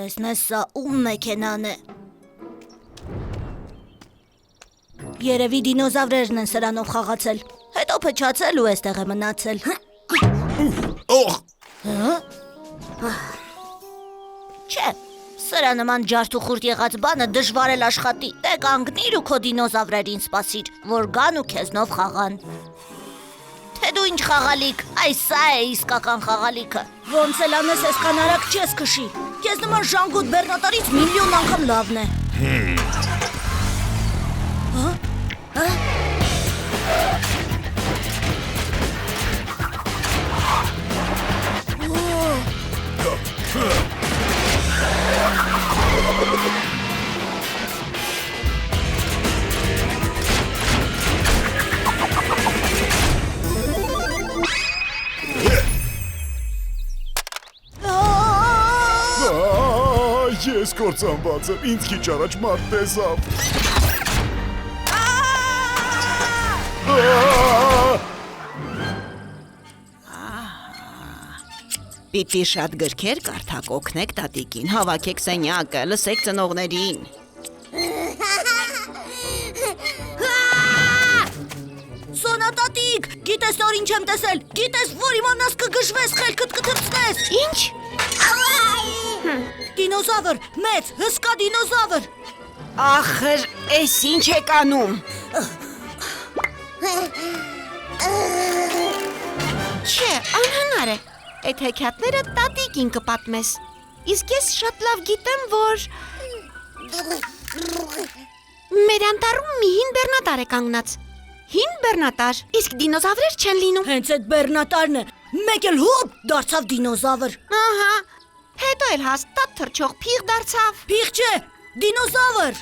Տեսնես, սա ում մեքենան է։ Երևի դինոզավրերն են սրանով խաղացել, հետո փչացել ու էստեղ է մնացել։ Օղ! Չէ, սրա նման ջարդ ու խուրտ եղած բանը դժվար էլ աշխատի։ Դե կանգնիր ու քո դինոզավրերին սպասիր, որ գան ու քեզնով խաղան։ Թե դու ինչ խաղալիք, այս սա է իսկական խաղալիքը։ Ոնց էլ անես այսքան արագ չես քշի։ Քեզ նման ժանգուտ բեռնատարից միլիոն անգամ լավն է։ Ես կործանված եմ, ինձ քիչ առաջ մարդ տեսավ։ Պիտի շատ գրքեր կարդաք, օգնեք տատիկին, հավաքեք սենյակը, լսեք ծնողներին։ Սոնա տատիկ, գիտես որ ինչ եմ տեսել, գիտես որ իմանաս կգժվես, խելքդ կթռցնես։ Ինչ? Դինոզավր, մեծ, հսկա դինոզավր։ Ախր, էս ինչ եք անում։ Չէ, անհնար է, այդ հեքիաթները տատիկին կպատմես։ Իսկ ես շատ լավ գիտեմ, որ մեր անտառում մի հին բեռնատար է կանգնած։ Հին բեռնատար, իսկ դինոզավրեր չեն լինում։ Հենց այդ բեռնատարն է, մեկ էլ հոպ դարձավ դինոզավր։ Ահա, հետո էլ հաստատ թռչող փիղ դարձավ։ Փիղ չէ, դինոզավր։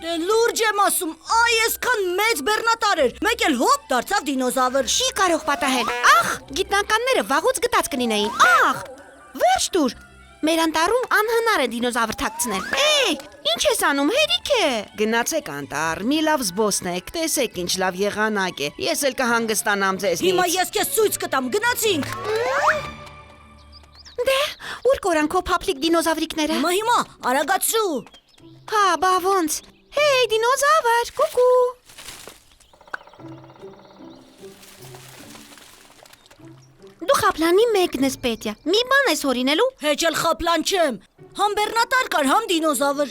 Դե լուրջ եմ ասում, այ այսքան մեծ բեռնատար էր, մեկ էլ հոպ դարձավ դինոզավր։ Չի կարող պատահել։ Ախ, գիտնականները վաղուց գտած կլինեին։ Ախ, վերջ տուր։ Մեր անտառում անհնար է դինոզավր թաքցնել։ Էй, ինչ ես անում, հերիք է։ Գնացեք անտառ, մի լավ զբոսնեք, տեսեք ինչ լավ եղանակ է։ Ես էլ կհանգստանամ ձեզնից։ Հիմա ես քեզ ցույց կտամ, գնացինք։ Դե, ուր կորան քո փափլիկ դինոզավրիկները։ Հիմա, արագացրու։ Հա, բա ոնց։ Հեյ, դինոզավր, կուկու։ Դու խապլանի մեկն ես, Պետյա, մի բան ես հորինելու։ Հեչ էլ խապլան չեմ, համ բեռնատար կար, համ դինոզավր։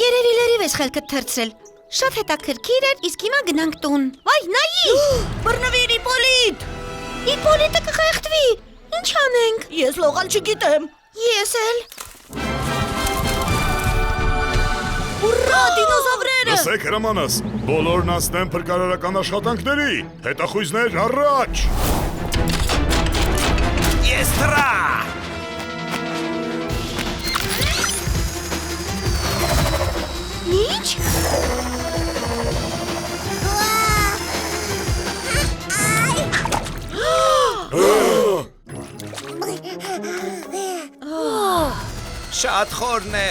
Երևի լրիվ ես խելքդ թռցրել։ Շատ հետաքրքիր էր, իսկ հիմա գնանք տուն։ Վայ, նայի։ Բռնվիր Իպոլիտ։ Իպոլիտը կխեղդվի։ Ինչ անենք։ Ես լողալ չգիտեմ։ Ես էլ։ Ուռա, դինոզավրերը։ Լսեք հրամանս, բոլորն անցնեն փրկարարական աշխատանքների, հետախույզներ առաջ։ Ես դրա։ Ինչ։ Շատ խորն է։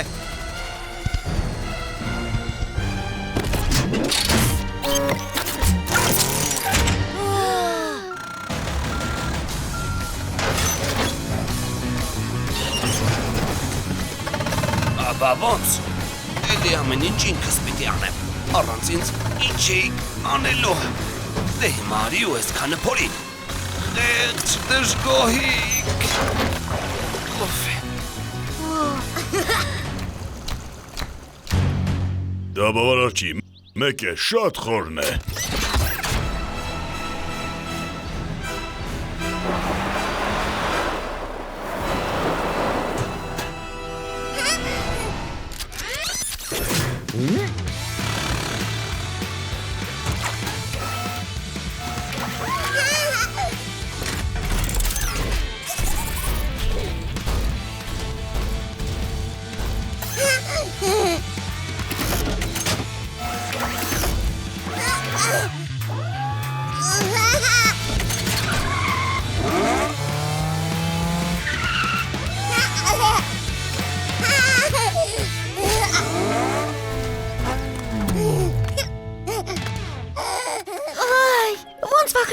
Աբա ոնց։ Էլի ամեն ինչ ինքս պիտի անեմ։ Առանց ինձ ինչ էի անելու։ Դե հիմա արի ու այսքանը փորի։ Դեղջ դժգոհիկ։ Դա բավարար չի, մեկ է, շատ խորն է։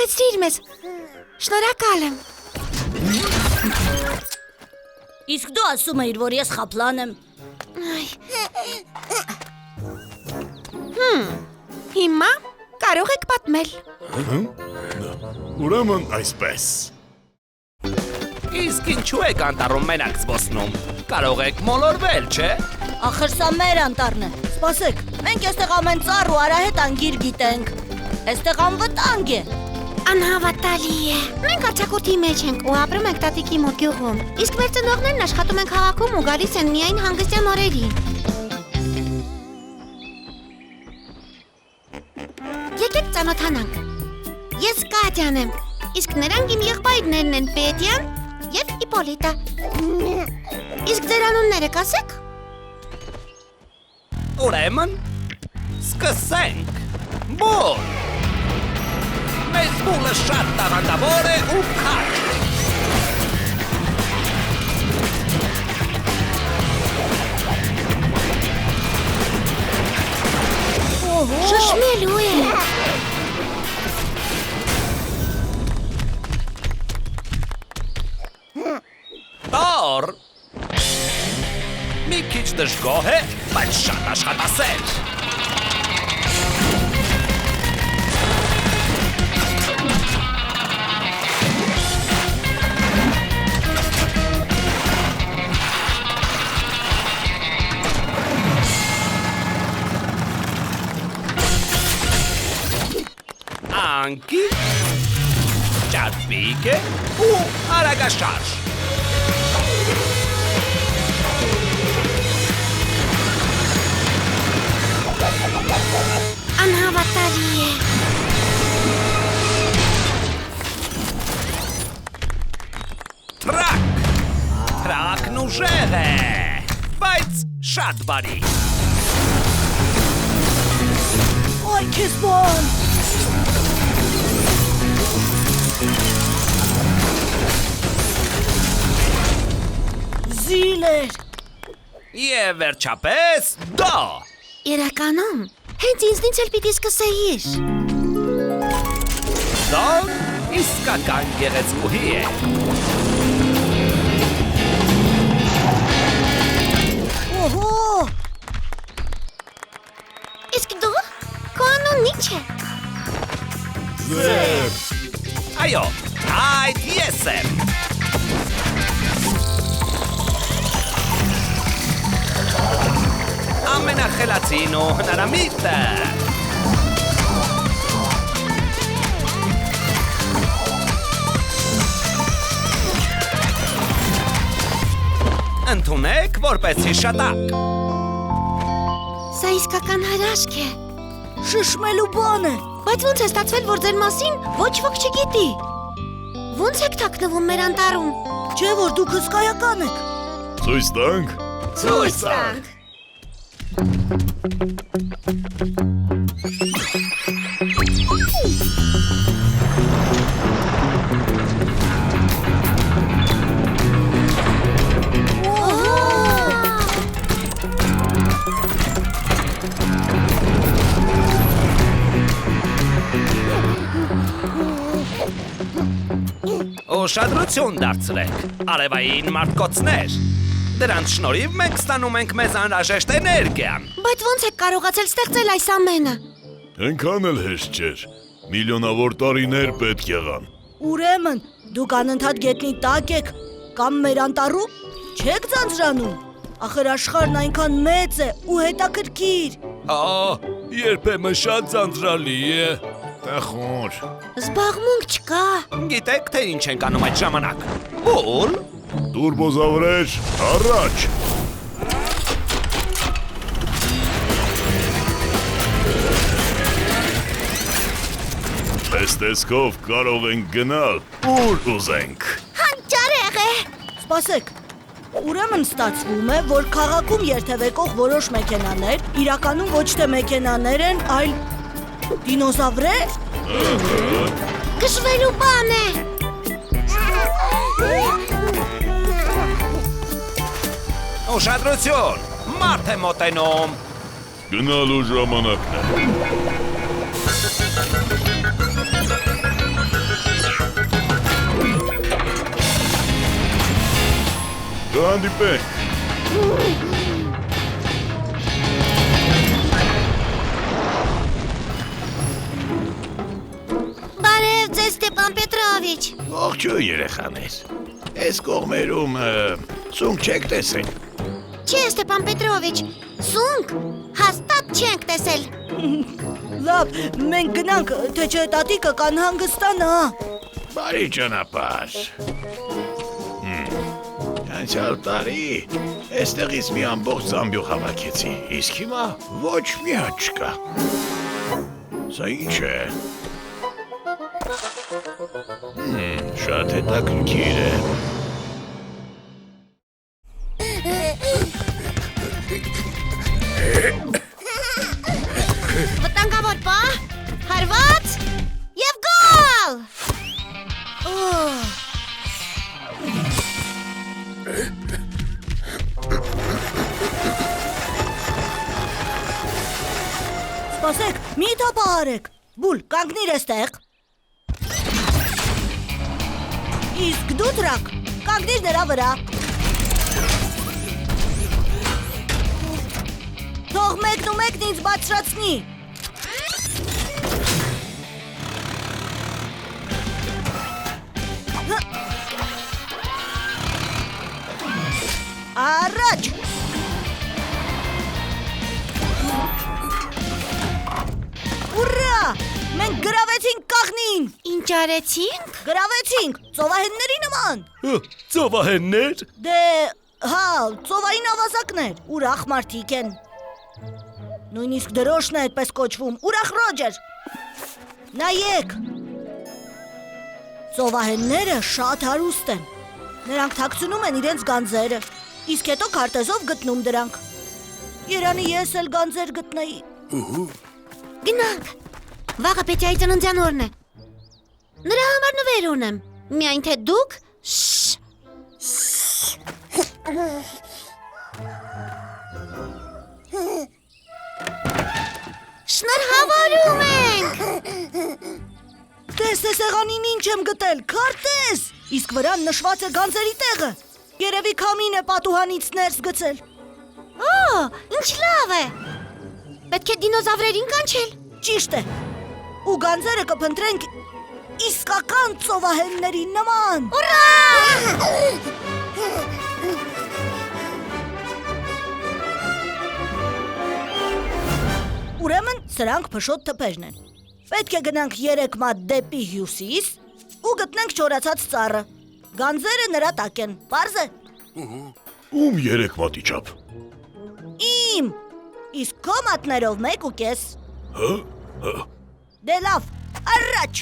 Ուրախեցրիր մեզ։ Շնորհակալ եմ։ Իսկ դու ասում էիր, որ ես խապլան եմ։ Հիմա կարող եք պատմել։ Ուրեմն այսպես։ Իսկ ինչու եք անտառում մենակ զբոսնում։ Կարող եք մոլորվել, չէ։ Ախր սա մեր անտառն է։ Սպասեք, մենք այստեղ ամեն ծառ ու արահետ անգիր գիտենք։ Այստեղ անվտանգ է։ Անհավատալի է։ Մենք արձակուրդի մեջ ենք ու ապրում ենք տատիկի մոտ գյուղում։ Իսկ մեր ծնողներն աշխատում են քաղաքում ու գալիս են միայն հանգստյան օրերին։ Եկեք ծանոթանանք։ Ես Կատյան եմ, իսկ նրանք իմ եղբայրներն են Պետյան եւ Իպոլիտը։ Իսկ ձեր անունները կասեք։ Ուրեմն, սկսենք։ Բոլ։ Մեր բուլը շատ տաղանդավոր է ու քաջ։ Շշմելու է։ Տոր։ Մի քիչ դժգոհ է, բայց շատ աշխատասեր։ Անկի, ճարպիկ է ու արագաշարժ։ Անհավատալի է։ Տրակ։ Տրակն ուժեղ է, բայց շատ բարի։ Այ քեզ բան։ Զիլեր։ Եվ վերջապես դա։ Իրականում, հենց ինձնից էլ պիտի սկսեիր։ Դա իսկական գեղեցկուհի է։ Օհո։ Իսկ դու, քո անունն ինչ է։ Ձեր։ Այո, այդ ես եմ։ Ամենախելացին ու հնարամիտը։ Ընդունեք որպես հիշատակ։ Սա իսկական հրաշք է։ Շշմելու բան է։ Բայց ո՞նց է ստացվել, որ ձեր մասին ոչ ոք չգիտի։ Ո՞նց եք թաքնվում մեր անտառում։ Չէ՞ որ դուք հսկայական եք։ Ցույց տանք։ Ցույց տանք։ Ուշադրություն դարձրեք, արևային մարդկոցներ։ Դրանց շնորհիվ մենք ստանում ենք մեզ անհրաժեշտ էներգիան։ Բայց ո՞նց եք կարողացել ստեղծել այս ամենը։ Այնքան էլ հեշտ չէր։ Միլիոնավոր տարիներ պետք եղան։ Ուրեմն, դուք անընդհատ գետնի տակ եք կամ մեր անտառում չեք ձանձրանում։ Ախր աշխարհն այնքան մեծ է ու հետաքրքիր։ Երբեմն շատ ձանձրալի է։ Տխուր։ Զբաղմունք չկա։ Գիտեք, թե ինչ ենք անում այդ ժամանակ։ Բոլ։ Տուրբոզավրեր, առաջ։ Այս տեսքով կարող ենք գնալ ուր ուզենք։ Հանճարեղ է։ Սպասեք։ Ուրեմն ստացվում է, որ քաղաքում երթևեկող որոշ մեքենաներ իրականում ոչ թե մեքենաներ են, այլ դինոզավրեր։ Քշվելու բան է։ Ուշադրություն, մարդ է մոտենում։ Գնալու ժամանակն է։ Կհանդիպենք։ Բարև ձեզ Ստեփան Պետրովիչ։ Ողջույն երեխաներ։ Այս կողմերում ծունկ չեք տեսել։ Չէ, Ստեփան Պետրովիչ, սունկ հաստատ չենք տեսել։ Լավ, մենք գնանք, թե չէ տատիկը կանհանգստանա։ Բարի ճանապարհ։ Անցյալ տարի այստեղից մի ամբողջ զամբյուղ հավաքեցի, իսկ հիմա ոչ մի հատ չկա։ Սա ինչ է։ Շատ հետաքրքիր է։ Վտանգավոր պահ, հարված և գոլ։ Սպասեք, մի թափահարեք։ Բուլ, կանգնիր էստեղ։ Իսկ դու Դրակ, կանգնիր նրա վրա։ Թող մեկն ու մեկն ինձ բարձրացնի։ Առաջ։ Ուրա! Մենք գրավեցինք կաղնին։ Ինչ արեցինք։ Գրավեցինք, ծովահենների նման։ Ծովահեններ։ Դե, հա, ծովային ավազակներ, ուրախ մարդիկ են։ Նույնիսկ դրոշն է այդպես կոչվում, ուրախ Ռոջեր։ Նայեք։ Ծովահենները շատ հարուստ են։ Նրանք թաքցնում են իրենց գանձերը, իսկ հետո քարտեզով գտնում դրանք։ Երանի ես էլ գանձեր գտնեի։ Գնանք։ Վաղը Պետյայի ծննդյան օրն է։ Նրա համար նվեր ունեմ։ Միայն թե դուք շնորհավորում ենք։ Տես սեղանին ինչ եմ գտել, քարտեզ։ Իսկ վրան նշված է գանձերի տեղը։ Երևի քամին է պատուհանից ներս գցել։ Օ, ինչ լավ է։ Պետք է դինոզավրերին կանչել։ Ճիշտ է։ Ու գանձերը կփնտրենք իսկական ծովահենների նման։ Ուրեմն սրանք փշոտ թփերն են։ Պետք է գնանք 3 մատ դեպի հյուսիս ու գտնենք չորացած ծառը։ Գանձերը նրա տակ են։ Պարզ է։ Ում 3 մատի չափ։ Իմ։ Իսկ քո մատներով 1.5։ Հա։ Դե լավ, առաջ։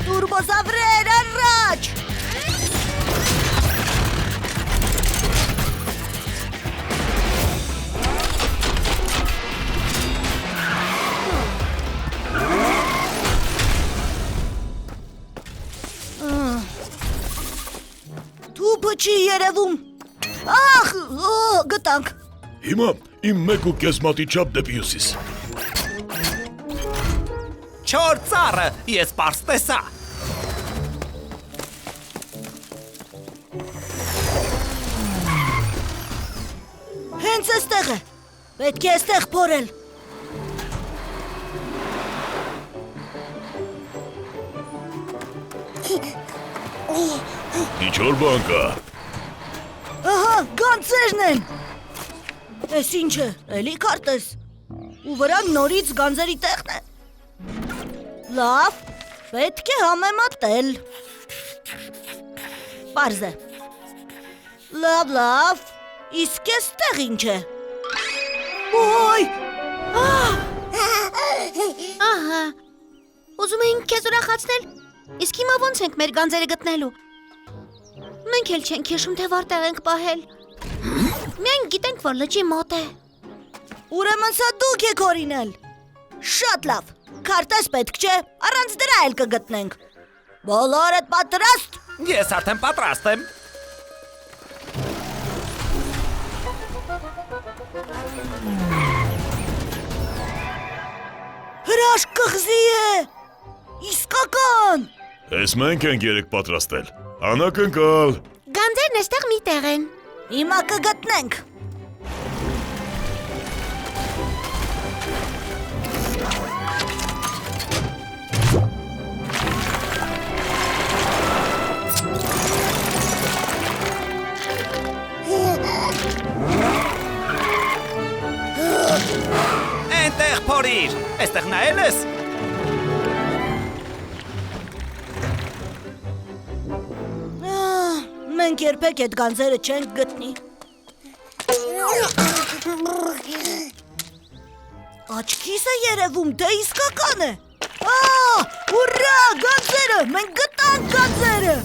Տուրբոզավրեր, առաջ։ Թուփը չի երևում։ Ախ, գտանք։ Հիմա իմ 1.5 մատի չափ դեպի հյուսիս։ Չոր ծառը, ես պարզ տեսա։ Հենց էստեղ է։ Պետք է էստեղ փորել։ Ինչ որ բան կա։ Ահա, գանձերն են։ Էս ինչ է, էլի քարտեզ։ Ու վրան նորից գանձերի տեղն է։ Լավ, պետք է համեմատել։ Պարզ է։ Լավ, իսկ էստեղ ինչ է։ Ոյ, Ահա։ Ուզում էինք քեզ ուրախացնել, իսկ հիմա ոնց ենք մեր գանձերը գտնելու։ Մենք էլ չենք հիշում, թե որտեղ ենք պահել։ Միայն գիտենք, որ լճի մոտ է։ ուրեմն սա դուք եք օրինել։ Շատ լավ, քարտեզ պետք չէ, առանց դրա էլ կգտնենք։ Բոլորդ պատրաստ։ Ես արդեն պատրաստ եմ։ Հրաշք կղզի է։ Իսկական։ Էս մենք ենք 3 պատրաստել։ Անակնկալ։ Գանձերն այստեղ մի տեղ են։ Հիմա կգտնենք։ Այնտեղ փորիր։ Այստեղ նայել ես։ Մենք երբեք այդ գանձերը չենք գտնի։ Աչքիս է երևում, թե իսկական է։ Ուրա, գանձերը, մենք գտանք գանձերը։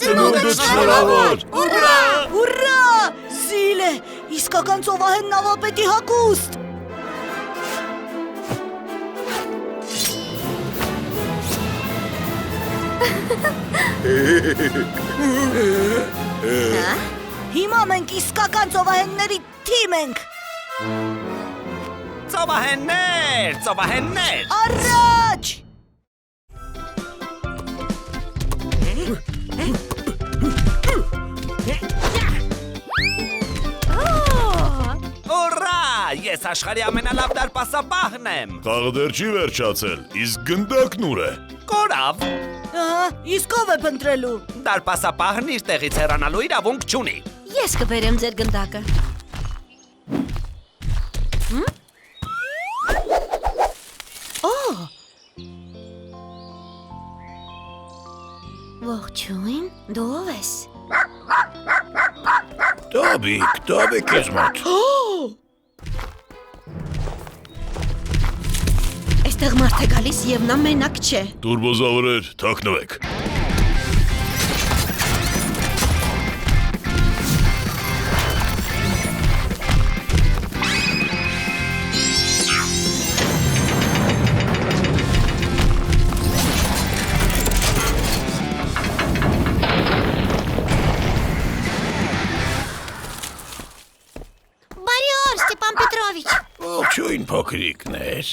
Ծնունդը շնորհավոր։ Ուրա, ուրա, զիլ է, իսկական ծովահեն նավապետի հագուստ։ Հիմա մենք իսկական ծովահենների թիմ ենք։ Ծովահեններ, ծովահեններ։ Առաջ։ Ուրա, ես աշխարհի ամենալավ դարպասապահն եմ։ Խաղը դեռ չի վերջացել, իսկ գնդակն ուր է։ Կորավ։ Իսկ ով է փնտրելու։ Դարպասապահն իր տեղից հեռանալու իրավունք չունի։ Ես կբերեմ ձեր գնդակը։ Ողջույն, դու ով ես։ Տոբիկ ես մոտ։ Այստեղ մարդ է գալիս եւ նա մենակ չէ։ Տուրբոզավրեր, թաքնվեք։ Բարի օր, Ստեփան Պետրովիչ։ Ողջույն փոքրիկներ։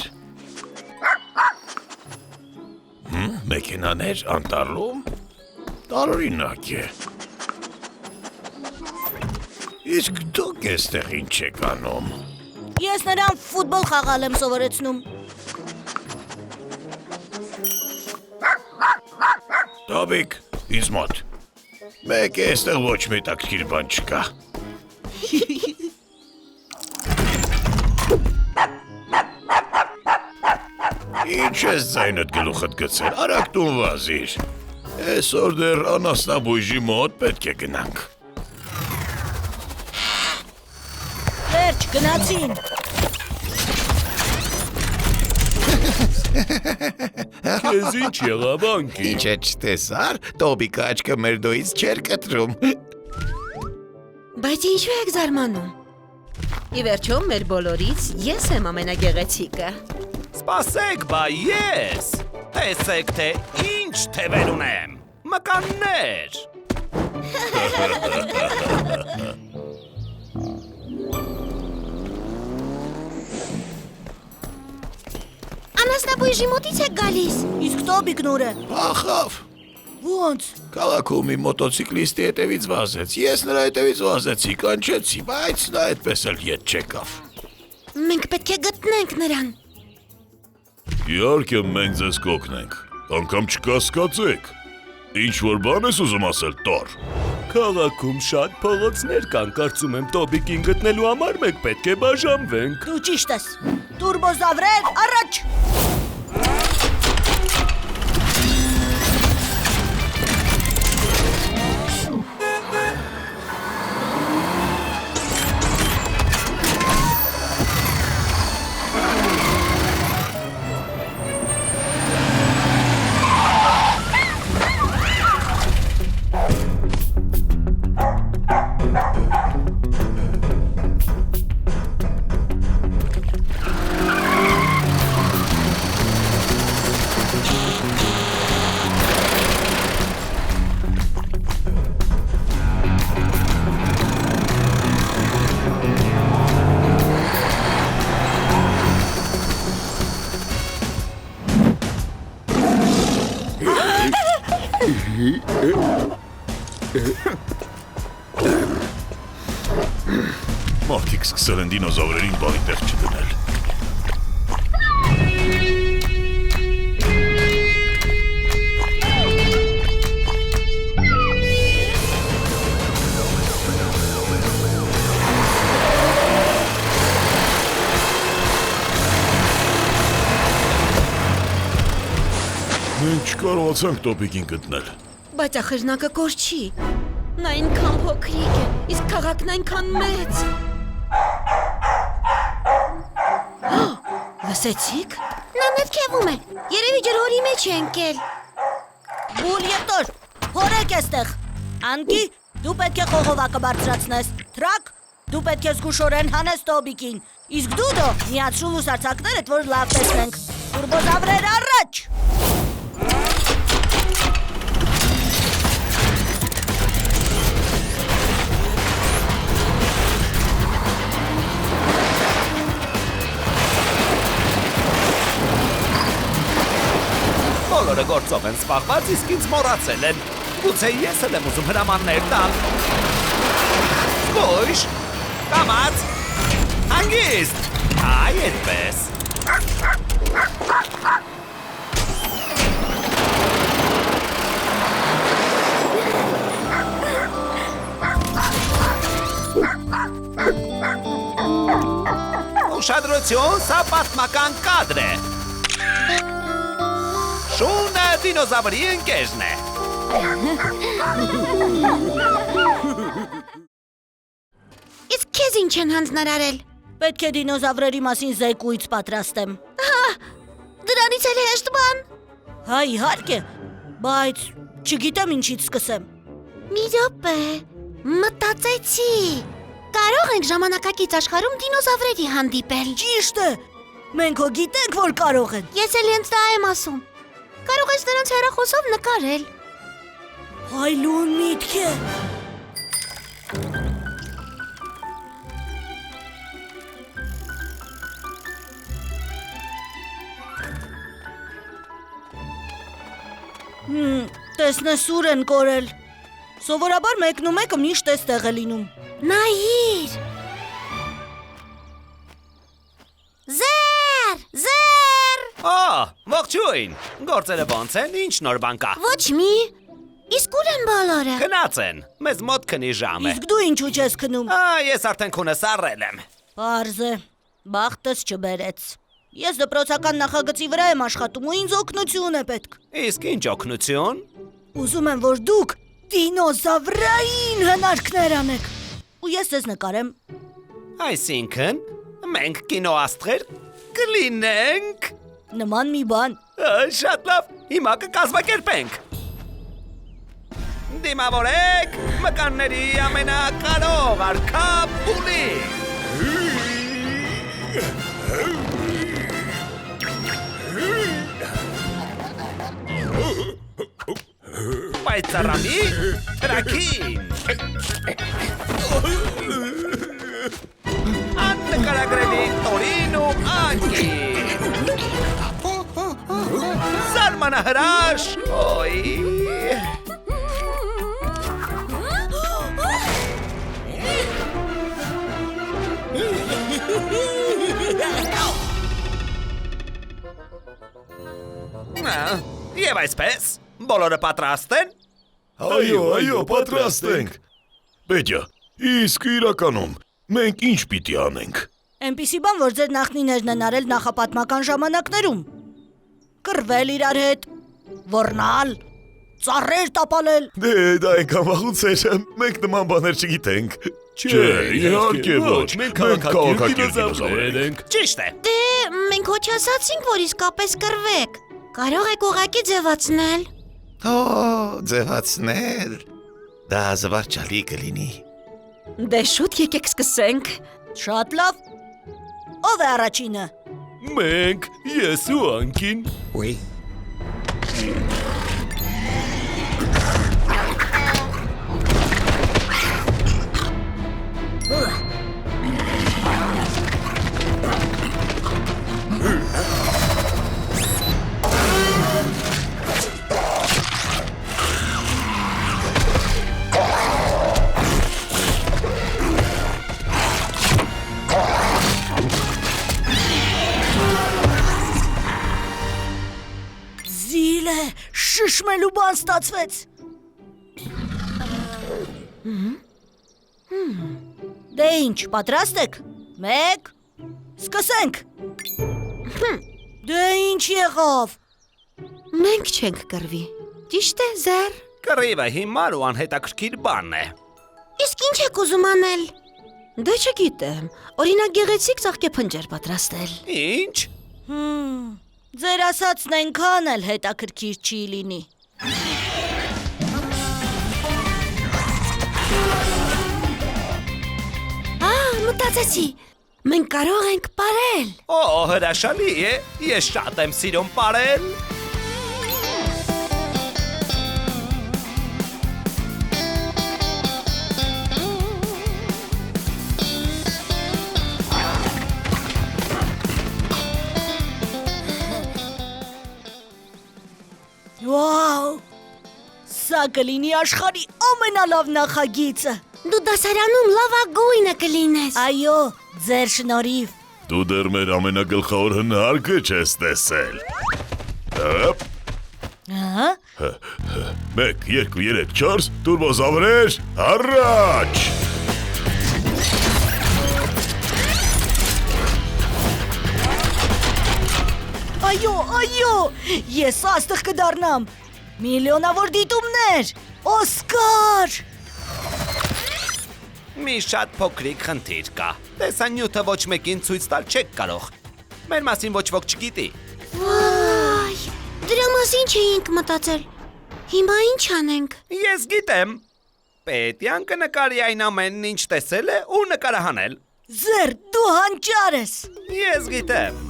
Մեքենաներ անտառում տարօրինակ է։ Իսկ դուք այստեղ ինչ եք անում։ Ես նրան ֆուտբոլ խաղալ եմ սովորեցնում։ Տոբիկ, ինձ մոտ։ Մեկ է այստեղ ոչ մի տակտիր բան չկա։ Ինչ ես ձայնդ գլուխդ գցել, արագ տուն վազիր։ Այսօր դեռ անասնաբույժի մոտ պետք է գնանք։ Վերջ, գնացին։ Քեզ ինչ եղավ անկի։ Ինչ է չտեսար, Տոբիկը աչքը մեր դոյից չէր կտրում։ Բայց ինչու եք զարմանում։ Ի վերջո մեր բոլորից ես եմ ամենագեղեցիկը։ Սպասեք, բա ես։ Տեսեք, թե ինչ թևեր ունեմ։ Մկաններ։ Անասնաբույժի մոտից եք գալիս։ Իսկ Տոբիկն ուր է։ Ախավ, Ոնց։ քաղաքում մի մոտոցիկլիստի հետևից վազեց։ Ես նրա հետևից վազեցի, կանչեցի, բայց նա այդպես էլ ետ չեկավ։ Մենք պետք է գտնենք նրան։ Իհարկե մենք ձեզ կօգնենք, անգամ չկասկածեք։ Ինչ որ բան ես ուզում ասել, տար։ Քաղաքում շատ փողոցներ կան, կարծում եմ Տոբիկին գտնելու համար մենք պետք է բաժանվենք։ Դու ճիշտ ես։ Տուրբոզավրեր, առաջ։ Մարդիկ սկսել են դինոզավրերին բանի տեղ չդնել։ Մենք չկարողացանք տոպիկին գտնել։ Բայց ախրնակը կոր չի։ Նա այնքան փոքրիկ է, իսկ քաղաքն այնքան մեծ։ Լսեցիք։ Նա նետքևում է։ Երևի ջրհորի մեջ է ընկել։ Բուլ եւ տոր։ Հորեք էստեղ։ Անկի, դու պետք է խողովակը բարձրացնես։ Թրակ, դու պետք է զգուշորեն հանես տոպիկին։ Իսկ դու միացրու լուսարձակներդ, որ լավ տեսնենք։ Տուրբոզավրեր առաջ։ Բոլորը գործով են սպաղված, իսկ ինձ մոռացել են։ Գուցե ես էլ եմ ուզում հրամաններ տալ։ Զգույշ, կամաց, հանգիստ, այ այդպես։ Ուշադրություն, սա պատմական կադր է։ Շունը դինոզավրի ընկերն է։ Իսկ քեզ ինչ են հանձնարարել։ Պետք է դինոզավրերի մասին զեկույց պատրաստեմ։ Դրանից էլ հեշտ բան։ Հա, իհարկե, բայց չգիտեմ ինչից սկսեմ։ Մի րոպե, մտածեցի։ Կարող ենք ժամանակակից աշխարհում դինոզավրերի հանդիպել։ Ճիշտ է։ Մենք հո գիտենք, որ կարող են։ Ես էլ հենց դա եմ ասում։ Կարող ես նրանց հեռախոսով նկարել։ Հայլուն միտք է։ Տեսնես ուր են կորել։ Սովորաբար մեկն ու մեկը միշտ էստեղ է լինում։ Նայիր։ Զեր։ Ողջույն, գործերը ոնց են, ինչ նոր բան կա։ Ոչ մի։ Իսկ ուր են բոլորը։ Գնաց են, մեզ մոտ քնի ժամ է։ Իսկ դու ինչու չես քնում։ Ես արդեն քունս առել եմ։ Պարզ է, բախտս չբերեց։ Ես դպրոցական նախագծի վրա եմ աշխատում ու ինձ օգնություն է պետք։ Իսկ ինչ օգնություն։ Ուզում եմ, որ դուք դինոզավրային հնարքներ անեք։ Ու ես ձեզ նկարեմ։ Այսինքն, մենք կինոաստղեր կլինենք։ Նման մի բան։ Շատ լավ, հիմա կկազմակերպենք։ Դիմավորեք մկանների ամենակարող արքա Բուլի։ Պայծառամի թրաքին։ Աննկարագրելի տորին ու անկին։ Զարմանահրաշ, օй։ Եվ այսպես, բոլորը պատրաստ են։ Այո, պատրաստ ենք։ Պետյա, իսկ իրականում մենք ինչ պիտի անենք։ Էնպիսի բան, որ ձեր նախնիներն են արել նախապատմական ժամանակներում։ Կռվել իրար հետ, ոռնալ, ծառեր տապալել։ Դե, դա այնքան վաղուց էր, մենք նման բաներ չգիտենք։ Չէ, իհարկե ոչ, մենք մենք քաղաքակիր քաղաքակիր դինոզավրեր ենք։ Ճիշտ է։ Դե, մենք ոչ ասացինք, որ իսկապես կռվեք։ Կարող եք ուղակի ձևացնել։ Ձևացնել։ Դա զվարճալի կլինի։ Դե շուտ եկեք սկսենք։ Շատ լավ։ Ով է առաջինը։ Մենք, ես ու անկին։ Ջրիլ է, շշմելու բան ստացվեց։ Դե ինչ, պատրաստ եք։ 1 Սկսենք։ Դե ինչ եղավ։ Մենք չենք կռվի։ Ճիշտ է, Զեր։ Կռիվը հիմար ու անհետաքրքիր բան է։ Իսկ ինչ եք ուզում անել։ Դե չգիտեմ։ Օրինակ գեղեցիկ ծաղկեփնջեր պատրաստել։ Ինչ։ Ձեր ասածն այնքան էլ հետաքրքիր չի լինի։ Մտածեցի։ Մենք կարող ենք ապարել։ Օ, հրաշալի է։ Ես շատ եմ սիրում ապարել։ Վաու։ Սա կլինի աշխարհի ամենալավ նախագիծը։ Դու դասարանում լավագույնը կլինես։ Այո, ձեր շնորհիվ։ Դու դեռ մեր ամենագլխավոր հնարկը չես տեսել։ Հապ, Ահա։ 1, 2, 3, 4, տուրբոզավրեր, առաջ։ Այո, ես աստղ կդառնամ։ Միլիոնավոր դիտումներ, Օսկար։ Մի շատ փոքրիկ խնդիր կա։ Տեսանյութը ոչ մեկին ցույց տալ չեք կարող։ Մեր մասին ոչ ոք չգիտի։ Վայ, դրա մասին չէինք մտածել։ Հիմա ինչ անենք։ Ես գիտեմ։ Պետյան կնկարի այն ամենն, ինչ տեսել է ու նկարահանել։ Ձեր, դու հանճար ես։ Ես գիտեմ։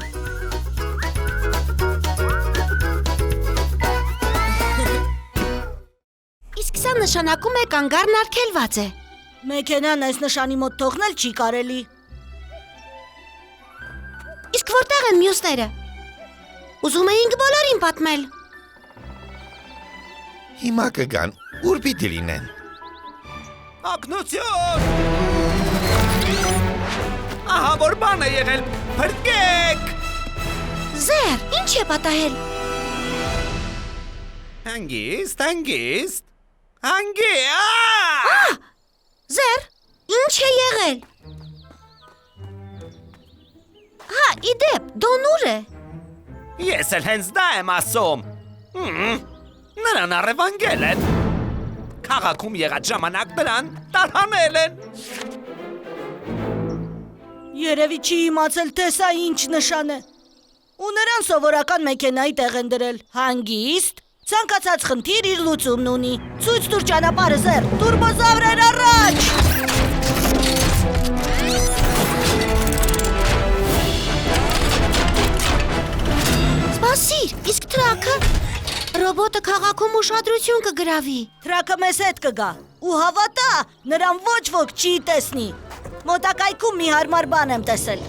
Իսկ սա նշանակում է կանգառն արգելված է։ Մեքենան այս նշանի մոտ թողնել չի կարելի։ Իսկ որտեղ են մյուսները։ Ուզում էինք բոլորին պատմել։ Հիմա կգան, ուր պիտի լինեն։ Ակնություն։ Ահա որ բան է եղել։ Փրկեք։ Զեր, ինչ է պատահել։ Հանգիստ, հանգիստ։ Հանգիստ։ Զեր, ինչ է եղել։ Հա, իդեպ, Դոն ուր է։ Ես էլ հենց դա եմ ասում։ Նրան առևանգել են։ Քաղաքում եղած ժամանակ նրան տարհանել են։ Երևի չի իմացել, թե սա ինչ նշան է։ Ու նրան սովորական մեքենայի տեղ են դրել։ Հանգիստ, ցանկացած խնդիր իր լուծումն ունի։ Ցույց տուր ճանապարհը, Զեր, տուրբոզավրեր առաջ։ Սպասիր, իսկ տրաքը։ Ռոբոտը քաղաքում ուշադրություն կգրավի։ Թրակը մեզ հետ կգա։ Ու հավատա, նրան ոչ ոք չի տեսնի։ Մոտակայքում մի հարմար բան եմ տեսել։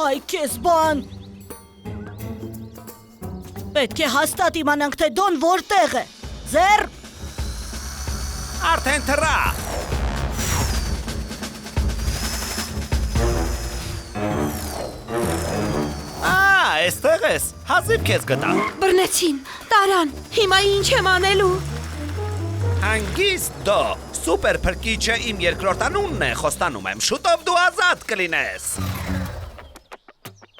Այ քեզ բան։ Պետք է հաստատ իմանանք, թե Դոն որտեղ է։ Զեր, Արդեն թռա։ Այստեղ ես, հազիվ քեզ գտա։ Բռնեցին, տարան, հիմա ինչ եմ անելու։ Հանգիստ դո, սուպեր փրկիչը իմ երկրորդ անունն է, խոստանում եմ, շուտով դու ազատ կլինես։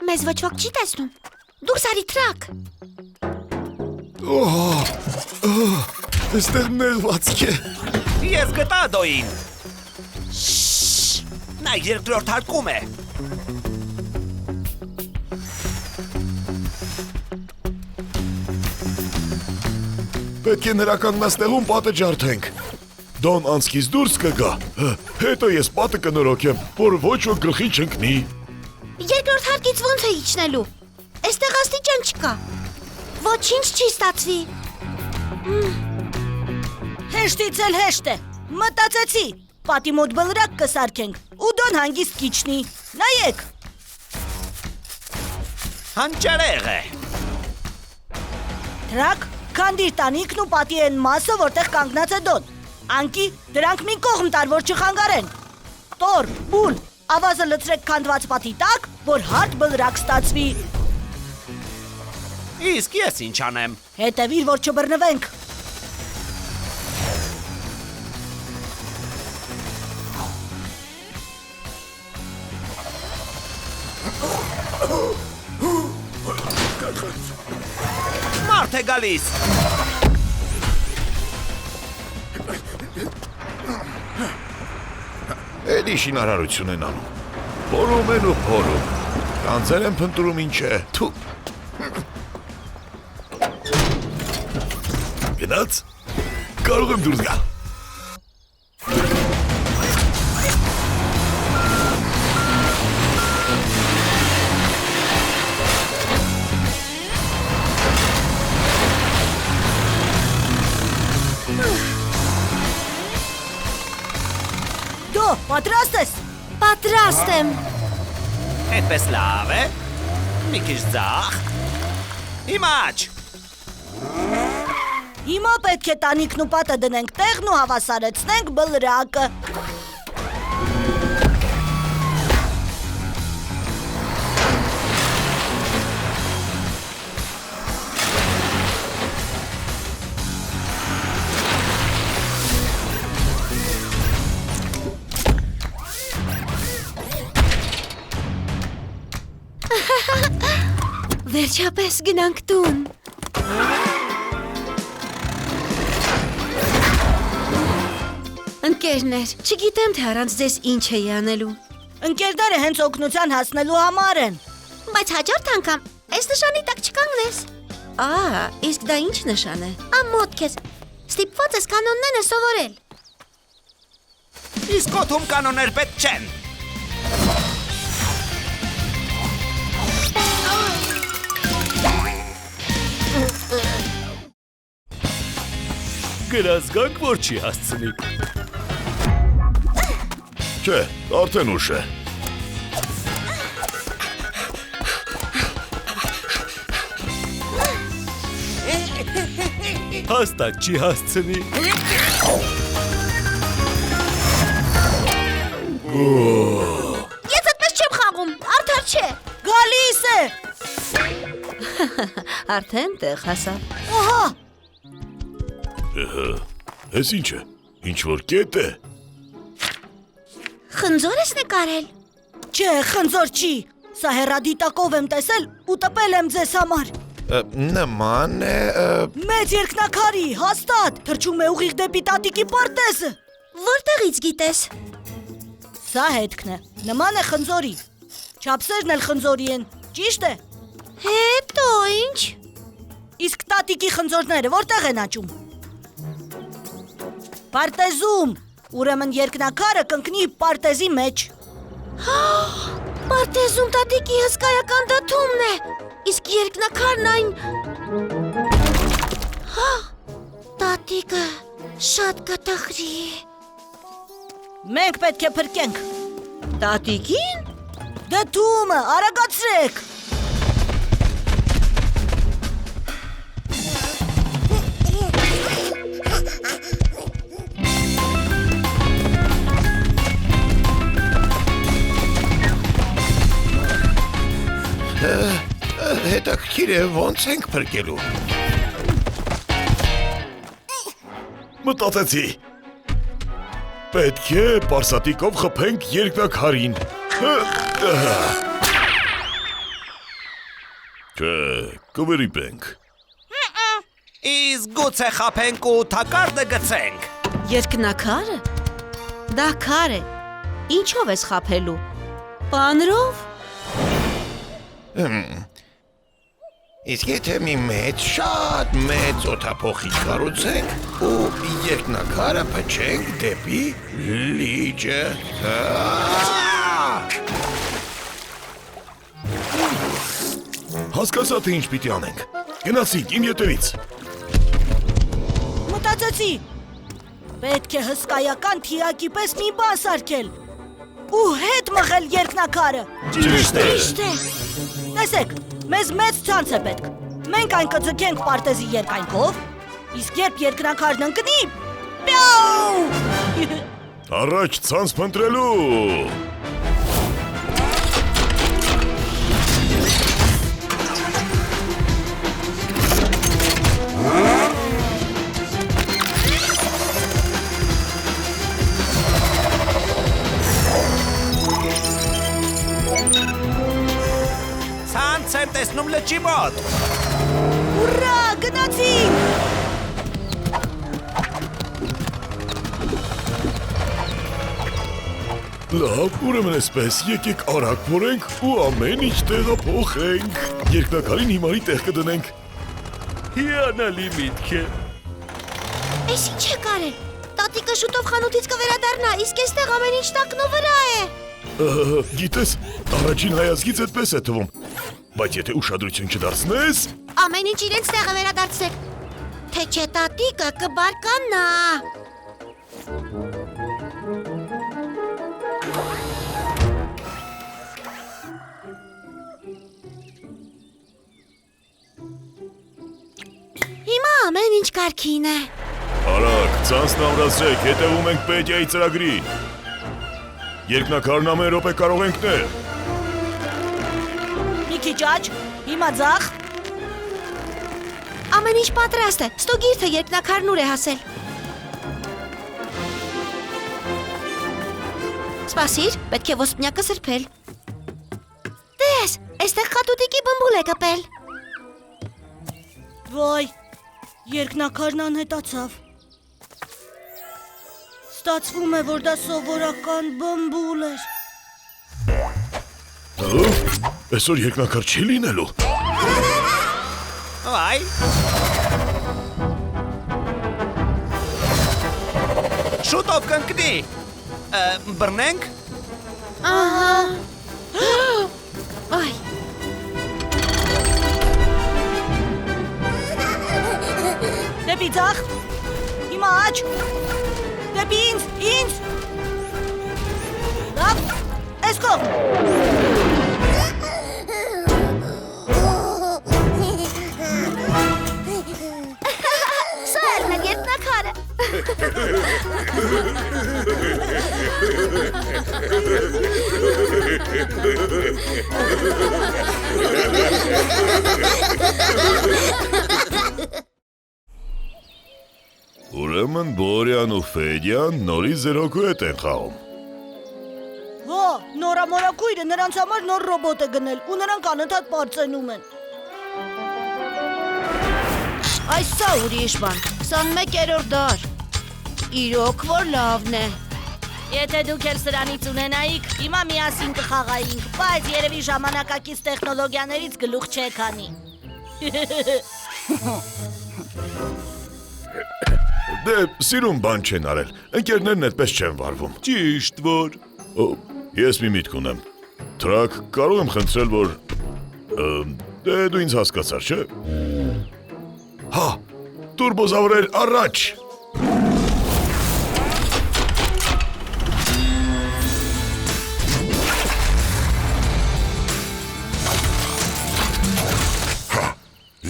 Մեզ ոչ ոք չի տեսնում։ Դուրս արի տրակ։ Այստեղ նեղվածք է։ Ես գտա դոին։ Նա երկրորդ հարկում է։ Պետք է նրա կանգնաստեղում պատը ջարդենք։ Դոն անցքից դուրս կգա։ Հետո ես պատը կնորոգեմ, որ ոչ ոք գլխին չընկնի։ Երկրորդ հարկից ո՞նց է իջնելու։ Այստեղ աստիճան չկա։ Ոչինչ չի ստացվի։ Հեշտից էլ հեշտ է։ Մտածեցի, պատի մոտ բլրակ կսարքենք, ու դոն հանգիստ կիչնի։ Նայեք։ Հանճարեղ է։ Դրանք քանդիր տանիքն ու պատի են մասը, որտեղ կանգնած է դոն։ Անկի դրանք մի կողմ տար, որ չխանգարեն։ Տոր, բուլ, ավազը լցրեք քանդված պատի տակ, որ հարթ բլրակ ստացվի։ Իսկ ես ինչ անեմ։ Հետևիր, որ չբռնվենք։ Մարդ է գալիս։ Էլի շինարարություն են անում։ Փորում են ու փորում։ Կանցեր են փնտրում ինչ է։ Թու։ Գնաց։ Կարող եմ դուրս գալ։ Դո, պատրաստ ես։ Պատրաստ եմ։ Այդպես լավ է։ Մի քիչ ձախ։ Իմաչ։ Հիմա պետք է տանիքն ու պատը դնենք տեղն ու հավասարեցնենք բլրակը։ Վերջապես գնանք տուն։ Ընկերներ, չգիտեմ թե առանց ձեզ ինչ էի անելու։ Ընկերները հենց օգնության հասնելու համար են։ Բայց հաջորդ անգամ այս նշանի տակ չկանգնես։ Իսկ դա ինչ նշան է։ Ամոթ քեզ։ Ստիպված ես կանոնները սովորել։ Իսկ օթում կանոններ պետք չեն։ Գրած գանք, որ չի հասցնի։ Չէ, արդեն ուշ է։ Հաստատ չի հասցնի։ Ես այդպես չեմ խաղում, արդար չէ։ Գալիս է։ Արդեն տեղ հասավ։ Ահա, Էս ինչ է։ Ինչ որ կետ է։ Խնձոր ես նկարել։ չէ, խնձոր չի։ Սա հեռադիտակով եմ տեսել ու տպել եմ ձեզ համար։ Նման է Մեծ երկնակարի, հաստատ, թրջում է ուղիղ դեպի տատիկի պարտեզը։ Որտեղից գիտես։ Սա հետքն է, նման է խնձորի։ Չափսերն էլ խնձորի են, ճիշտ է։ Հետո ինչ։ Իսկ տատիկի խնձորները որտեղ են աճում։ Պարտեզում, ուրեմն երկնակարը կընկնի պարտեզի մեջ։ Պարտեզում տատիկի հսկայական դդումն է։ Իսկ երկնակարն այն։ Տատիկը շատ կտխրի։ Մենք պետք է փրկենք։ Տատիկին։ Դդումը, արագացրեք։ Հետաքրքիր է ոնց ենք փրկելու։ Մտածեցի։ Պետք է պարսատիկով խփենք երկնակարին։ Չէ, կվերիպենք։ Իսկ գուցե խափենք ու թակարդը գցենք։ Երկնակարը։ Դա քար է։ Ինչով ես խափելու։ Պանրով։ Իսկ եթե մի մեծ, շատ մեծ օդափոխիչ կառուցենք ու երկնակարը փչենք դեպի լիճը։ Հասկացա թե ինչ պիտի անենք։ Գնացինք իմ ետևից։ Մտածեցի։ Պետք է հսկայական թիակի պես մի բան սարքել։ Ու հետ մղել երկնակարը։ Ճիշտ է։ Ճիշտ է։ Տեսեք, մեզ մեծ ցանց է պետք։ Մենք այն կձգենք պարտեզի երկայնքով, իսկ երբ երկնակարն ընկնի, պյաու։ Առաջ ցանց փնտրելու։ Ցանց եմ տեսնում լճի մոտ։ Ուրա, գնացինք։ Լավ, ուրեմն էսպես, եկեք արագ փորենք ու ամեն ինչ տեղափոխենք։ Երկնակարին հիմարի տեղ կդնենք։ Հիանալի միտք է։ Էս ինչ է կարել։ Տատիկը շուտով խանութից կվերադառնա, իսկ այստեղ ամեն ինչ տակնո վրա է։ Գիտես, առաջին հայացքից այդպես է թվում։ Բայց եթե ուշադրություն չդարձնես, Ամեն ինչ իրենց տեղը վերադարձեք։ Թե չէ տատիկը կբարկանա։ Հիմա ամեն ինչ կարգին է։ արագ, ցանցն ամրացրեք, հետևում ենք Պետիայի ծրագրին։ Երկնակարն ամեն րոպե կարող ենք նել։ Մի քիչ աջ, հիմա ձախ։ Ամեն ինչ պատրաստ է։ Ստոգիրթը երկնակարն ուր է հասել։ Սպասիր, պետք է ոսպնյակը սրբել։ Տես, այստեղ խատուտիկի բմբուլ է կպել։ Ոայ, երկնակարն անհետացավ։ Ստացվում է, որ դա սովորական բմբուլ էր։ Այսօր երկնակար չի լինելու։ Այ։ Շուտով կընկնի։ Բռնենք։ Այ, Դեպի ձախ։ Հիմա աջ։ Դեպի ինձ։ Լավ, այս կողմ։ սա էր մեր երկնակարը։ Ուրեմն Բորյան ու Ֆեդյան նորից զերոքու հետ են խաղում։ Հո, նորամորակույրը նրանց համար նոր ռոբոտ է գնել ու նրանք անընդհատ պարծենում են։ Այս սա ուրիշ բան, 21-րդ դար։ Իրոք որ լավն է։ Եթե դուք էլ սրանից ունենայիք, հիմա միասին կխաղայինք, բայց երևի ժամանակակից տեխնոլոգիաներից գլուխ չեք անի։ Դե, սիրուն բան չեն արել, ընկերներն այդպես չեն վարվում։ Ճիշտ որ։ Ես մի միտք ունեմ։ Թրակ, կարող եմ խնդրել, որ… Դե, դու ինձ հասկացար, չէ՞։ Հա, տուրբոզավրեր առաջ։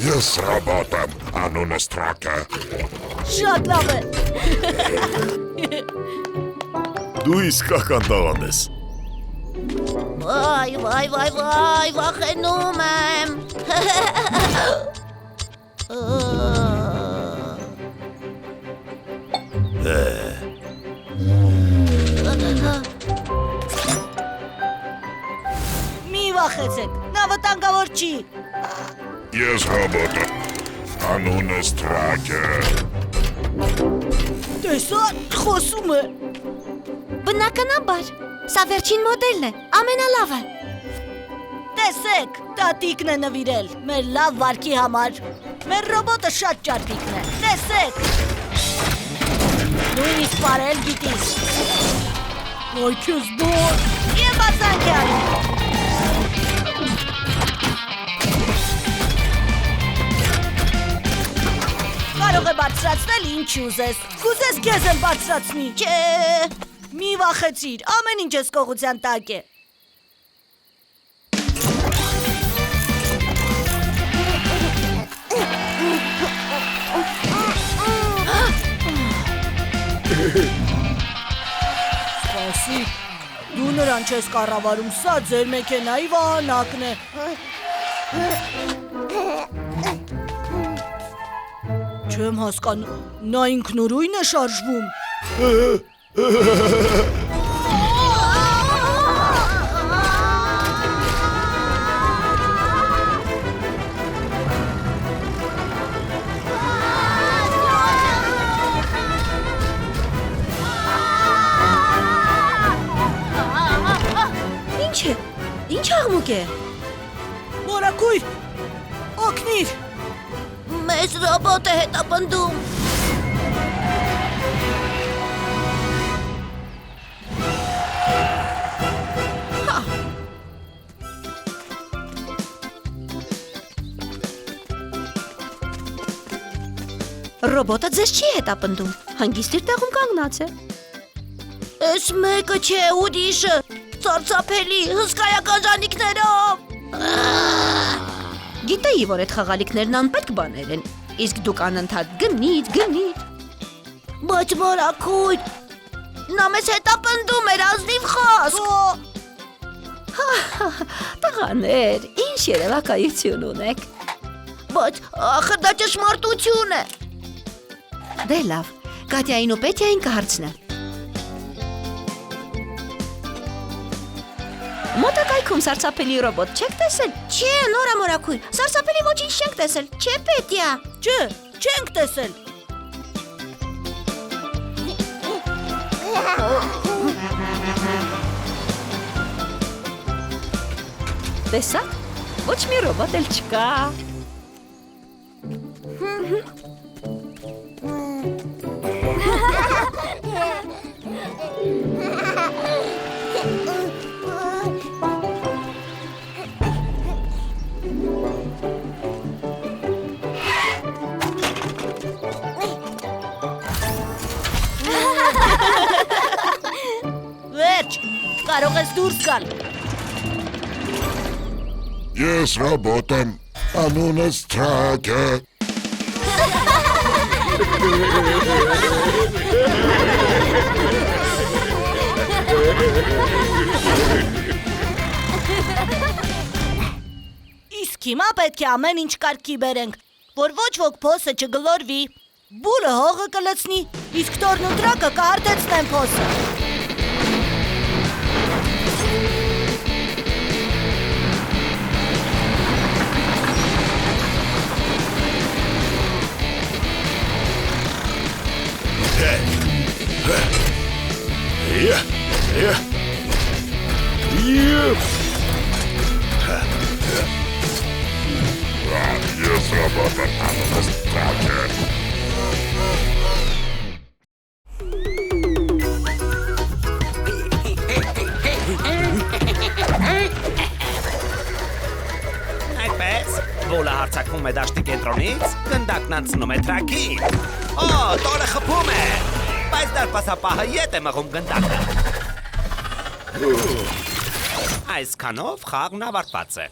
Ես ռոբոտ եմ, անունս Թրակը։ Շատ լավ է։ Դու իսկական տաղանդ ես։ Վայ, վախենում եմ։ Մի վախեցեք, նա վտանգավոր չի։ Ես ռոբոտ եմ, անունս Թրակը։ Տեսա, խոսում է։ Բնականաբար, սա վերջին մոդելն է, ամենալավը։ Տեսեք, տատիկն է նվիրել, մեր լավ վարքի համար։ Մեր ռոբոտը շատ ճարպիկն է, տեսեք։ Նույնիսկ պարել գիտիս։ Ոյ քեզ բոր։ Եվ բացանք է անում։ բարձրացնել ինչ ուզես։ Կուզես քեզ էլ բարձրացնի։ Չէ։ Մի վախեցիր, ամեն ինչ ես կողության տակ է։ Սպասի, դու նրան չես կառավարում, սա ձեր մեքենայի վահանակն է։ Չեմ հասկանում, նա ինքնուրույն է շարժվում։ Ինչ է։ Ինչ աղմուկ է։ Մորակույր, օգնիր։ Մեզ ռոբոտ է հետապնդում։ Ռոբոտը ձեզ չի հետապնդում։ Հանգիստ իր տեղում կանգնած է։ Էս մեկը չէ, ուրիշը։ Սարսափելի, հսկայական ժանիքներով։ Գիտեի, որ այդ խաղալիքներն անպետք բաներ են, իսկ դուք անընդհատ գնիդ։ Բայց մորակույր, նա մեզ հետապնդում էր ազնիվ խոսք։ Տղաներ, ինչ երևակայություն ունեք։ Բայց ախր դա ճշմարտություն է։ Դե լավ, Կատյային ու Պետյային կհարցնեմ։ Մոտակայքում սարսափելի ռոբոտ չեք տեսել։ Չէ, Նորա մորակույր, սարսափելի ոչինչ չենք տեսել, չէ Պետյա։ Չէ, չենք տեսել։ Տեսա՞ք, ոչ մի ռոբոտ էլ չկա։ Վերջ, կարող ես դուրս գալ։ Ես ռոբոտ եմ, անունս Թրակ է։ Իսկ հիմա պետք է ամեն ինչ կարգի բերենք, որ ոչ ոք փոսը չգլորվի։ Բուրը հողը կլցնի, իսկ տորն ու տրակը կհարդեցնեն փոսը։ Ես ռոբոտ եմ, անունս Թրակ է։ Այդպես, Վոլը հարցակվում է դաշտի կենտրոնից, գնդակն անցնում է Թրակին։ Օ, տորը խփում է, բայց դարպասապահը ետ է մղում գնդակը։ Այսքանով խաղն ավարտված է։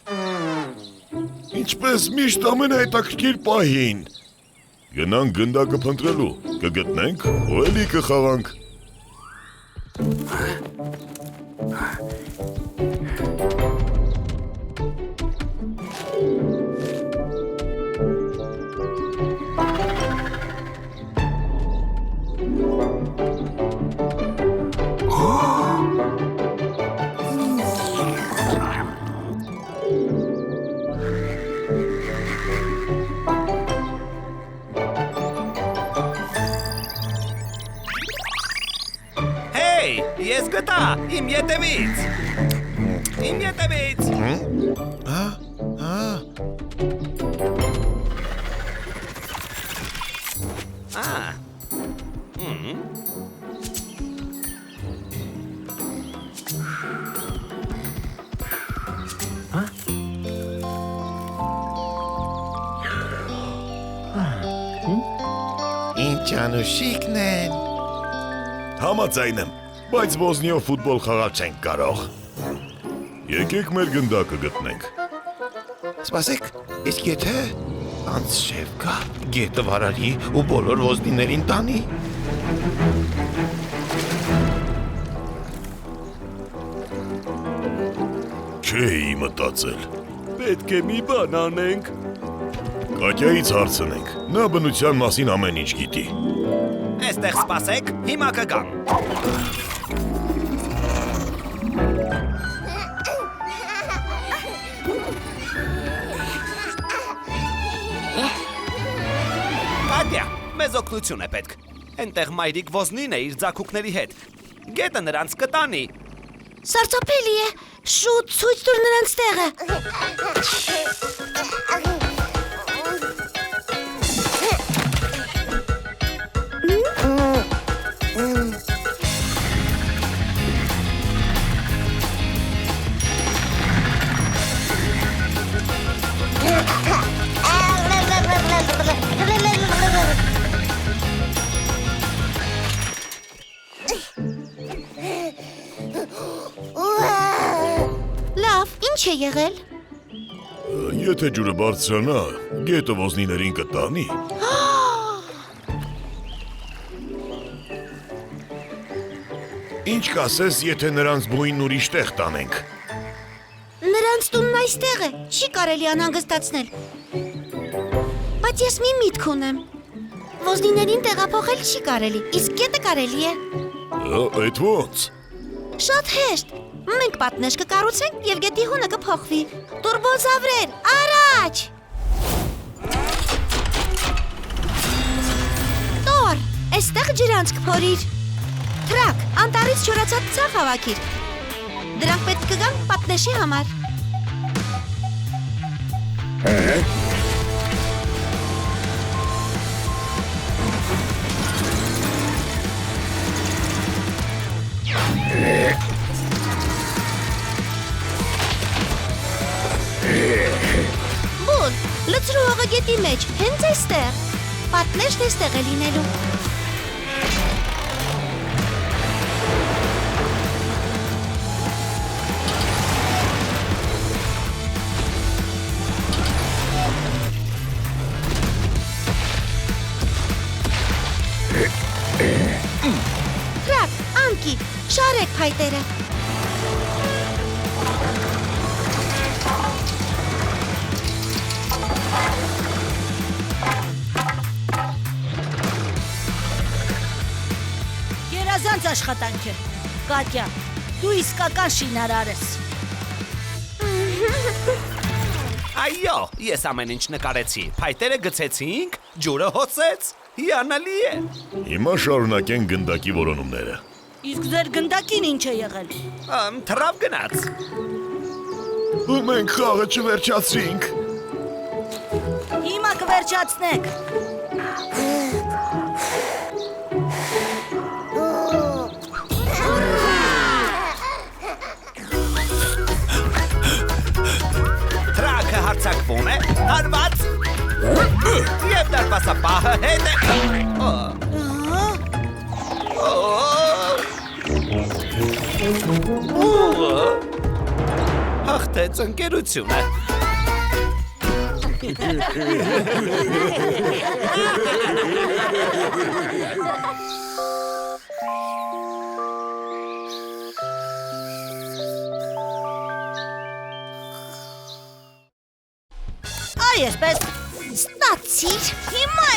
Ինչպես միշտ ամենահետաքրքիր պահին։ Գնանք գնդակը փնտրելու, կգտնենք ու էլի կխաղանք։ Ես գտա, իմ ետևից։ Իմ ետևից։ Ջանուշիկն են։ Համաձայն եմ, բայց ոզնիով ֆուտբոլ խաղալ չենք կարող։ Եկեք մեր գնդակը գտնենք։ Սպասեք, իսկ եթե անցշև գա, գետը վարարի ու բոլոր ոզնիներին տանի։ Չէի մտածել։ Պետք է մի բան անենք։ Կատյայից հարցնենք։ Նա բնության մասին ամեն ինչ գիտի։ Այստեղ սպասեք, հիմա կգամ։ Կատյա, մեզ օգնություն է պետք։ Այնտեղ մայրիկ ոզնին է իր ձակուկների հետ։ Գետը նրանց կտանի։ Սարսափելի է։ Շուտ ցույց տուր նրանց տեղը։ Լավ, ինչ է եղել։ Եթե ջուրը բարձրանա, գետը ոզնիներին կտանի։ Ինչ կասես, եթե նրանց բույնն ուրիշ տեղ տանենք։ Նրանց տունն այստեղ է, չի կարելի անհանգստացնել։ Բայց ես մի միտք ունեմ։ Ոզնիներին տեղափոխել չի կարելի, իսկ գետը կարելի է։ Այդ ո՞նց։ Շատ հեշտ։ Մենք պատնեշ կկառուցենք եւ գետի հունը կփոխվի։ Տուրբոզավրեր, առաջ։ Տոր, այստեղ ջրանցք փորիր։ Թրակ, անտառից չորացած ցախ հավաքիր։ Դրանք պետք կգան պատնեշի համար։ Բուն, լցրու հողը գետի մեջ, հենց այստեղ։ Պատնեշն այստեղ է լինելու։ Թրակ, անկի, շարեք փայտերը։ Գերազանց աշխատանք է։ Կատյա, դու իսկական շինարար ես։ Այո, ես ամեն ինչ նկարեցի։ Փայտերը գցեցինք, ջուրը հոսեց։ Հիանալի է։ Հիմա շարունակենք գնդակի որոնումները։ Իսկ ձեր գնդակին ինչ է եղել։ Թռավ գնաց։ Ու մենք խաղը չվերջացրինք։ Հիմա կվերջացնենք։ Թրակը հարցակվում է, հարված։ Եվ դարպասապահը հետ է։ Հաղթեց ընկերությունը։ Այ այսպես, Ստացիր։ հիմա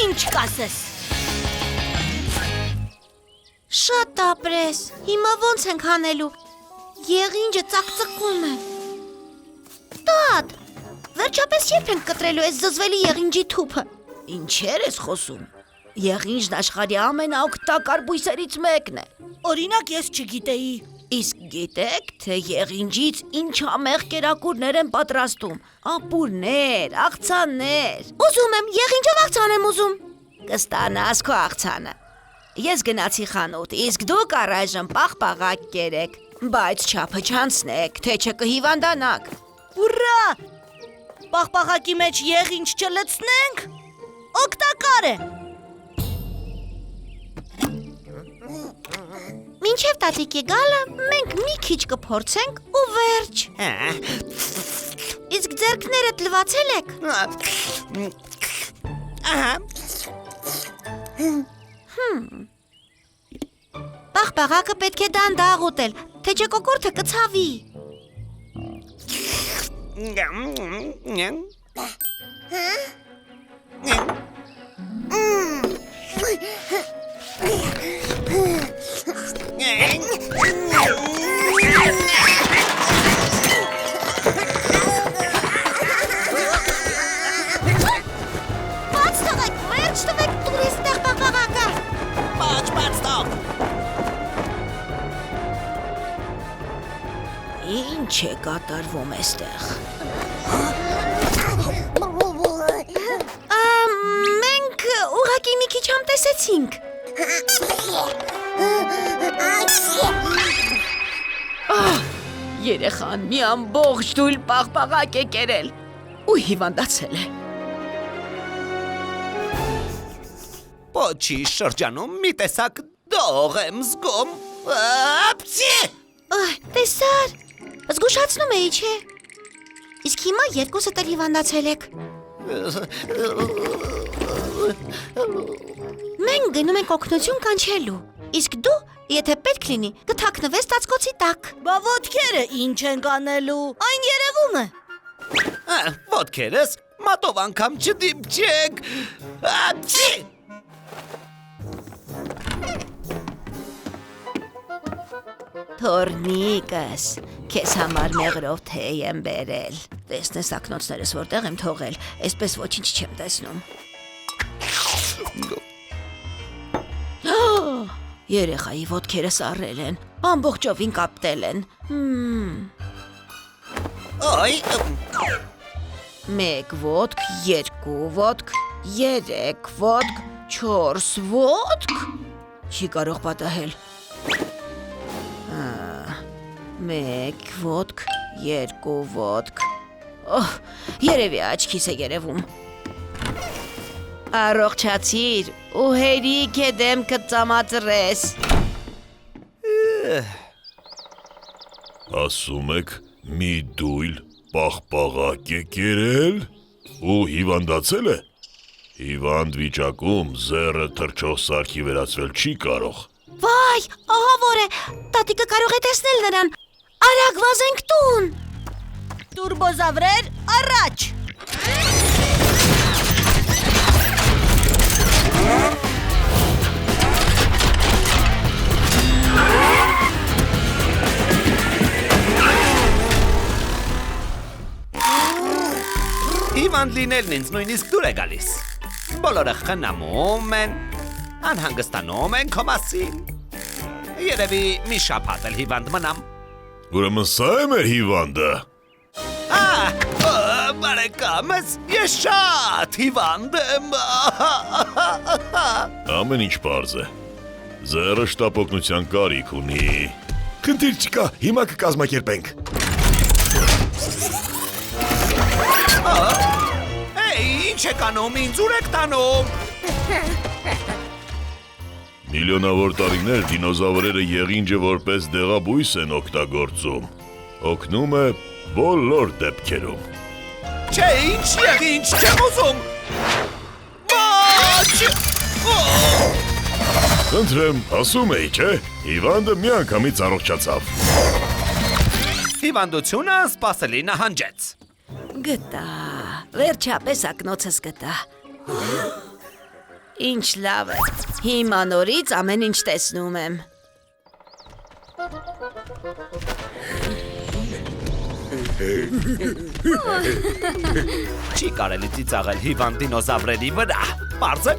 ինչ կասես։ Շատ ապրես։ Հիմա ոնց ենք անելու։ Եղինջը ծակծկում է։ Տատ, վերջապես երբ ենք կտրելու այս զզվելի եղինջի թուփը։ Ինչեր ես խոսում։ Եղինջն աշխարհի ամենաօգտակար բույսերից մեկն է։ Օրինակ ես չգիտեի։ Իսկ գիտեք, թե եղինջից ինչ ամեղ կերակուրներ են պատրաստում։ Ապուրներ, աղցաններ։ Ուզում եմ, եղինջով աղցան եմ ուզում։ Կստանաս քո աղցանը։ Ես գնացի խանութ, իսկ դուք առայժմ պաղպաղակ կերեք, բայց չափը չանցնեք, թե չկհիվանդանաք։ Ուրա! Պաղպաղակի մեջ եղինջ չլցնենք։ Օգտակար է։ Մինչև տատիկի գալը մենք մի քիչ կփորձենք ու վերջ։ Իսկ ձեռքներդ լվացել եք։ Պաղպաղակը պետք է դանդաղ ուտել, թե չէ կոկորդը կցավի։ Բաց տվեք, վերջ տվեք տուրիստեղ պաղպաղակը։ Բաց տող։ Ինչ է կատարվում էստեղ։ Մենք ուղղակի մի քիչ համտեսեցինք։ Երեխան մի ամբողջ դույլ պաղպաղակ է կերել ու հիվանդացել է։ Պոչի շրջանում մի տեսակ դող եմ զգում։ Ապցի։ Տեսար, զգուշացնում էի, չէ։ Իսկ հիմա երկուսդ էլ հիվանդացել եք։ Մենք գնում ենք օգնություն կանչելու, իսկ դու, եթե պետք լինի, կթաքնվես ծածկոցի տակ։ Բա ոտքերը ինչ են կանելու։ Այն երևում է։ Ոտքերս մատով անգամ չդիպչեք։ Ապցի։ Թորնիկս, քեզ համար մեղրով թեյ եմ բերել։ Տեսնես ակնոցներս որտեղ եմ թողել, այսպես ոչինչ չեմ տեսնում։ Երեխայի ոտքերը սառել են, ամբողջովին կապտել են։ Այ, 1 ոտք, 2 ոտք, 3 ոտք, 4 ոտք։ Չի կարող պատահել։ 1 ոտք, 2 ոտք։ Երևի աչքիս է երևում։ Առողջացիր ու հերիք է դեմքդ ծամածրես։ Ասում եք մի դույլ պաղպաղակ է կերել ու հիվանդացել է։ Հիվանդ վիճակում զեռը թռչող սարքի վերածվել չի կարող։ Վայ, ահա որ է, տատիկը կարող է տեսնել նրան։ Արագ վազենք տուն։ Տուրբոզավրեր, առաջ։ հիվանդ լինելն ինձ նույնիսկ դուր է գալիս։ Բոլորը խնամում են, անհանգստանում են քո մասին։ Երևի մի շաբաթ էլ հիվանդ մնամ։ Ուրեմն սա է մեր հիվանդը։ Բարեկամս, ես շատ հիվանդ եմ։ Ամեն ինչ պարզ է։ Ձեռը շտապօգնության կարիք ունի։ Խնդիր չկա, հիմա կկազմակերպենք։ Ինչ եք անում, ինձ ուր եք տանում։ Միլիոնավոր տարիներ դինոզավրերը եղինջը որպես դեղաբույս են օգտագործում։ Օգնում է բոլոր դեպքերում։ Չէ, ինչ եղինջ չեմ ուզում։ Ոչ։ Խնդրեմ, ասում էի, չէ՞, հիվանդը միանգամից առողջացավ։ Հիվանդությունը սպասելի նահանջեց։ Գտա, վերջապես ակնոցս գտա։ Ինչ լավ է, հիմա նորից ամեն ինչ տեսնում եմ։ Չի կարելի ծիծաղել հիվանդ դինոզավրերի վրա, պարզ է։